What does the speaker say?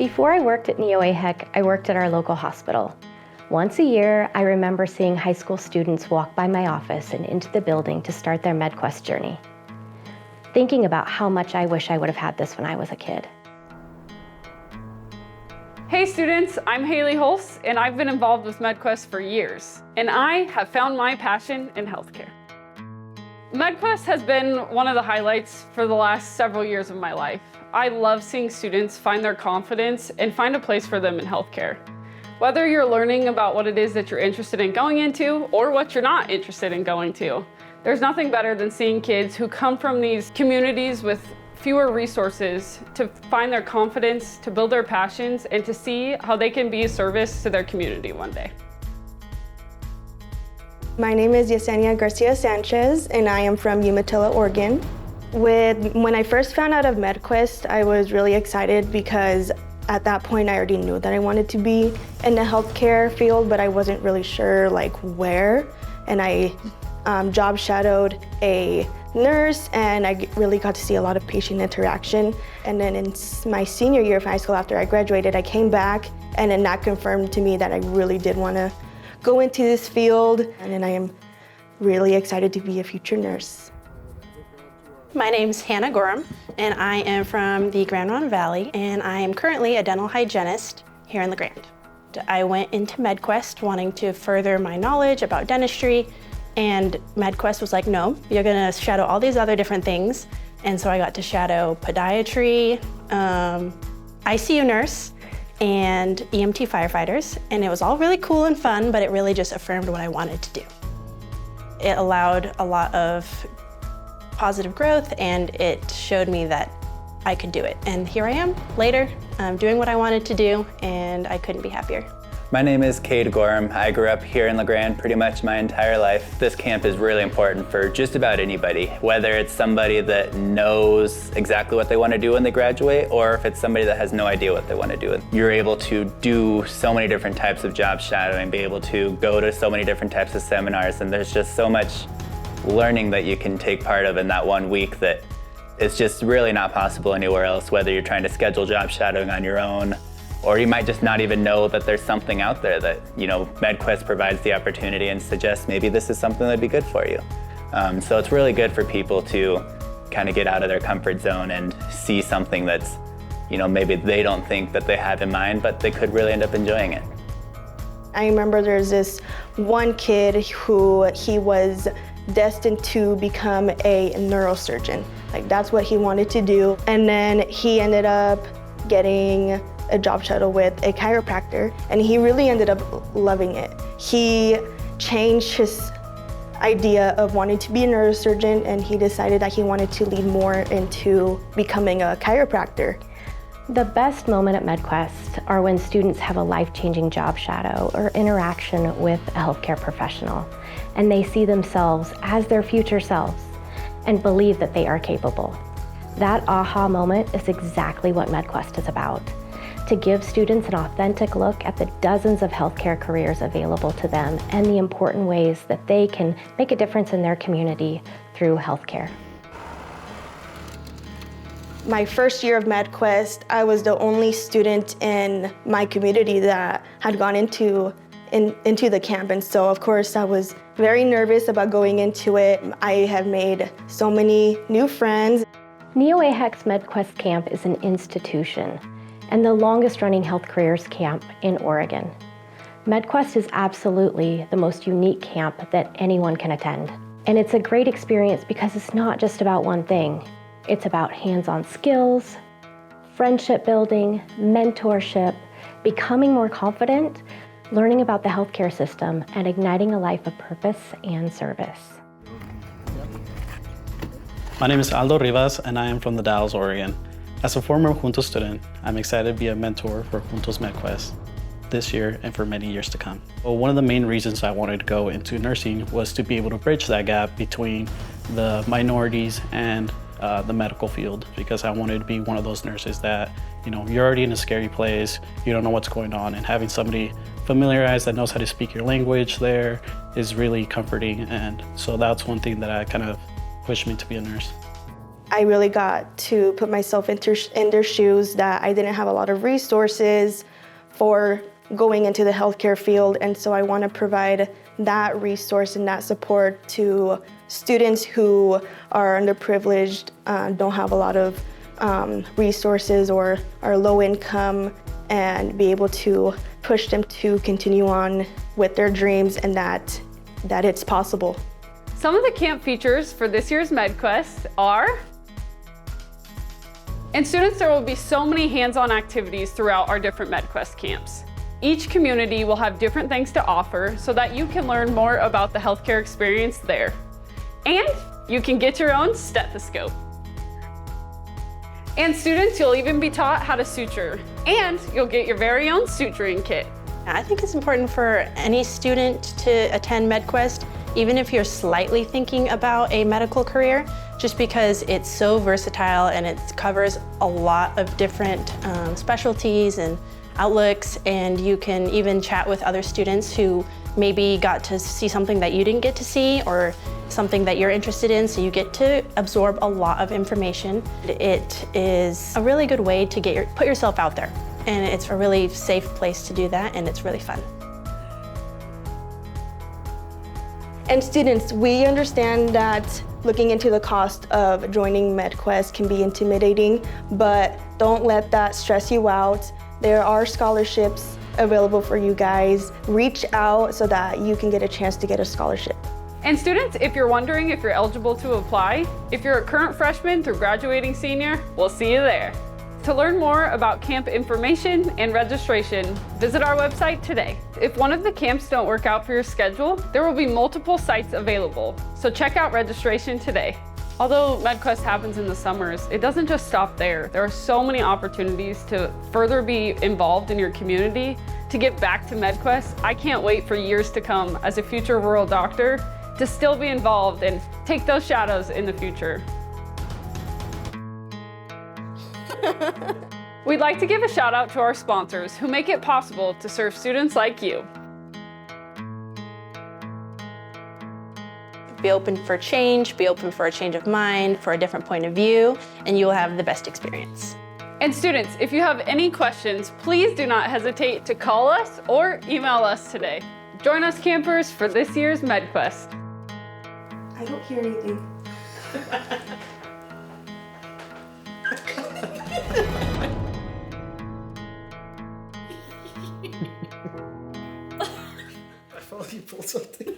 Before I worked at NEOAHEC, I worked at our local hospital. Once a year, I remember seeing high school students walk by my office and into the building to start their MedQuest journey. Thinking about how much I wish I would have had this when I was a kid. Hey students, I'm Haley Holst, and I've been involved with MedQuest for years, and I have found my passion in healthcare. MedQuest has been one of the highlights for the last several years of my life. I love seeing students find their confidence and find a place for them in healthcare. Whether you're learning about what it is that you're interested in going into or what you're not interested in going to, there's nothing better than seeing kids who come from these communities with fewer resources to find their confidence, to build their passions, and to see how they can be a service to their community one day. My name is Yesenia Garcia Sanchez, and I am from Umatilla, Oregon. When I first found out of MedQuest, I was really excited because at that point I already knew that I wanted to be in the healthcare field, but I wasn't really sure where. And I job shadowed a nurse, and I really got to see a lot of patient interaction. And then in my senior year of high school, after I graduated, I came back, and then that confirmed to me that I really did want to go into this field, and then I am really excited to be a future nurse. My name's Hannah Gorham, and I am from the Grand Ronde Valley, and I am currently a dental hygienist here in La Grande. I went into MedQuest wanting to further my knowledge about dentistry, and MedQuest was like, no, you're gonna shadow all these other different things. And so I got to shadow podiatry, ICU nurse, and EMT firefighters. And it was all really cool and fun, but it really just affirmed what I wanted to do. It allowed a lot of positive growth, and it showed me that I could do it. And here I am, later, doing what I wanted to do, and I couldn't be happier. My name is Cade Gorham. I grew up here in La Grande pretty much my entire life. This camp is really important for just about anybody, whether it's somebody that knows exactly what they want to do when they graduate, or if it's somebody that has no idea what they want to do. You're able to do so many different types of job shadowing, be able to go to so many different types of seminars, and there's just so much learning that you can take part of in that 1 week that it's just really not possible anywhere else, whether you're trying to schedule job shadowing on your own, or you might just not even know that there's something out there that, MedQuest provides the opportunity and suggests maybe this is something that'd be good for you. So it's really good for people to kind of get out of their comfort zone and see something that's, maybe they don't think that they have in mind, but they could really end up enjoying it. I remember there's this one kid who he was destined to become a neurosurgeon. That's what he wanted to do. And then he ended up getting a job shadow with a chiropractor, and he really ended up loving it. He changed his idea of wanting to be a neurosurgeon, and he decided that he wanted to lead more into becoming a chiropractor. The best moment at MedQuest are when students have a life-changing job shadow or interaction with a healthcare professional, and they see themselves as their future selves and believe that they are capable. That aha moment is exactly what MedQuest is about, to give students an authentic look at the dozens of healthcare careers available to them and the important ways that they can make a difference in their community through healthcare. My first year of MedQuest, I was the only student in my community that had gone into the camp, and so of course I was very nervous about going into it. I have made so many new friends. NEOAHEC's MedQuest camp is an institution and the longest running health careers camp in Oregon. MedQuest is absolutely the most unique camp that anyone can attend. And it's a great experience because it's not just about one thing. It's about hands-on skills, friendship building, mentorship, becoming more confident, learning about the healthcare system, and igniting a life of purpose and service. My name is Aldo Rivas, and I am from the Dalles, Oregon. As a former Juntos student, I'm excited to be a mentor for Juntos MedQuest this year and for many years to come. Well, one of the main reasons I wanted to go into nursing was to be able to bridge that gap between the minorities and the medical field, because I wanted to be one of those nurses that, you're already in a scary place, you don't know what's going on, and having somebody familiarized that knows how to speak your language there is really comforting. And so that's one thing that I kind of pushed me to be a nurse. I really got to put myself in their shoes, that I didn't have a lot of resources for going into the healthcare field, and so I want to provide that resource and that support to students who are underprivileged, don't have a lot of resources or are low income, and be able to push them to continue on with their dreams, and that it's possible. Some of the camp features for this year's MedQuest are, and students, there will be so many hands-on activities throughout our different MedQuest camps. Each community will have different things to offer so that you can learn more about the healthcare experience there. And you can get your own stethoscope. And students, you'll even be taught how to suture, and you'll get your very own suturing kit. I think it's important for any student to attend MedQuest, even if you're slightly thinking about a medical career, just because it's so versatile and it covers a lot of different specialties and outlooks, and you can even chat with other students who maybe got to see something that you didn't get to see, or something that you're interested in, so you get to absorb a lot of information. It is a really good way to put yourself out there, and it's a really safe place to do that, and it's really fun. And students, we understand that looking into the cost of joining MedQuest can be intimidating, but don't let that stress you out. There are scholarships available for you guys. Reach out so that you can get a chance to get a scholarship. And students, if you're wondering if you're eligible to apply, if you're a current freshman through graduating senior, we'll see you there. To learn more about camp information and registration, visit our website today. If one of the camps don't work out for your schedule, there will be multiple sites available, so check out registration today. Although MedQuest happens in the summers, it doesn't just stop there. There are so many opportunities to further be involved in your community, to get back to MedQuest. I can't wait for years to come as a future rural doctor to still be involved and take those shadows in the future. We'd like to give a shout out to our sponsors who make it possible to serve students like you. Be open for change, be open for a change of mind, for a different point of view, and you'll have the best experience. And students, if you have any questions, please do not hesitate to call us or email us today. Join us campers for this year's MedQuest. I don't hear anything. I felt like you pulled something.